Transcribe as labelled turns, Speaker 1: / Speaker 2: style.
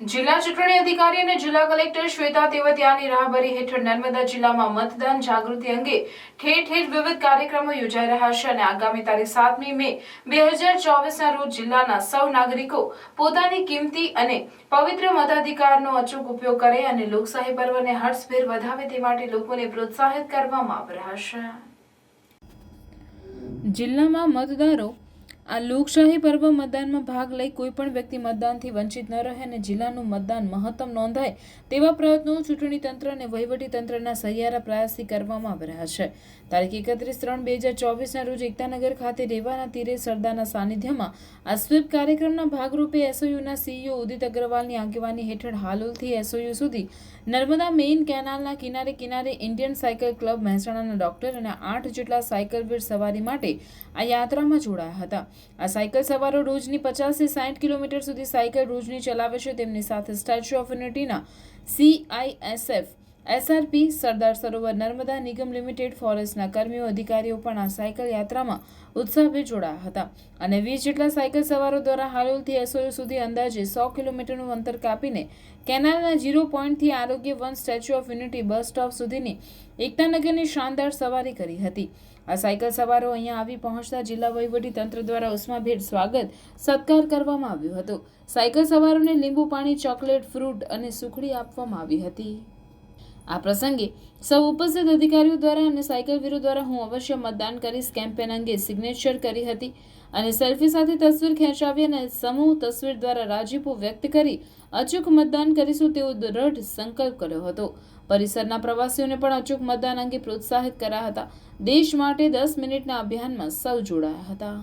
Speaker 1: જિલ્લા ચૂંટણી અધિકારી અને જિલ્લા કલેક્ટર શ્વેતા તેવતિયાની રાહબરી હેઠળ નર્મદા જિલ્લામાં મતદાન જાગૃતિ અંગે ઠેર ઠેર વિવિધ કાર્યક્રમો યોજાઈ રહ્યા છે અને આગામી તારીખ 7મી મે 2024ના રોજ જિલ્લાના સૌ નાગરિકો પોતાની કિંમતી અને પવિત્ર મતાધિકારનો અચૂક ઉપયોગ કરે અને લોકશાહી પર્વને હર્ષભેર વધાવે તે માટે લોકોને પ્રોત્સાહિત કરવામાં આવી રહ્યા છે। જિલ્લામાં મતદારો આ લોકશાહી પર્વ મતદાનમાં ભાગ લઈ કોઈ પણ વ્યક્તિ મતદાનથી વંચિત ન રહે અને જિલ્લાનું મતદાન મહત્તમ નોંધાય તેવા પ્રયત્નો ચૂંટણી તંત્ર અને વહીવટી તંત્રના સહિયારા પ્રયાસથી કરવામાં આવી રહ્યા છે। તારીખ 31/3/2024ના રોજ એકતાનગર ખાતે રેવાના તીરે સરદારના સાનિધ્યમાં આ સ્વીપ કાર્યક્રમના ભાગરૂપે એસઓયુના સીઈઓ ઉદિત અગ્રવાલની આગેવાની હેઠળ હાલોલથી એસઓયુ સુધી નર્મદા મેઇન કેનાલના કિનારે કિનારે ઇન્ડિયન સાયકલ ક્લબ મહેસાણાના ડોક્ટર અને 8 જેટલા સાયકલવીર સવારી માટે આ યાત્રામાં જોડાયા હતા। આ સાયકલ સવારો રોજની 50 થી 60 કિલોમીટર સુધી સાયકલ રોજની ચલાવે છે। તેમની સાથે સ્ટેચ્યુ ઓફ યુનિટીના સીઆઈએસએફ એસઆરપી સરદાર સરોવર નર્મદા નિગમ લિમિટેડ ફોરેસ્ટના કર્મીઓ અધિકારીઓ પણ આ સાયકલ યાત્રામાં ઉત્સાહભેર જોડાયા હતા અને 20 જેટલા સાયકલ સવારો દ્વારા હાલોલથી એસઓયુ સુધી અંદાજે 100 કિલોમીટરનું અંતર કાપીને કેનાલના 0 પોઈન્ટથી આરોગ્ય one statue of unity bus stop સુધીની એકતાનગરની શાનદાર સવારી કરી હતી। આ સાયકલ સવારો અહીંયા આવી પહોંચતા જિલ્લા વહીવટી તંત્ર દ્વારા ઉષ્માભેર સ્વાગત સત્કાર કરવામાં આવ્યો હતો। સાયકલ સવારોને લીંબુ પાણી, ચોકલેટ, ફ્રૂટ અને સુખડી આપવામાં આવી હતી। આ પ્રસંગે સૌ ઉપસ્થિત અધિકારીઓ દ્વારા અને સાયકલવીરો દ્વારા હું અવશ્ય મતદાન કરીશ કેમ્પેન અંગે સિગ્નેચર કરી હતી અને સેલ્ફી સાથે તસવીર ખેંચાવી અને સમૂહ તસવીર દ્વારા રાજીપો વ્યક્ત કરી અચૂક મતદાન કરીશું તેવો દ્રઢ સંકલ્પ કર્યો હતો। પરિસરના પ્રવાસીઓને પણ અચૂક મતદાન અંગે પ્રોત્સાહિત કર્યા હતા। દેશ માટે 10 મિનિટના અભિયાનમાં સૌ જોડાયા હતા।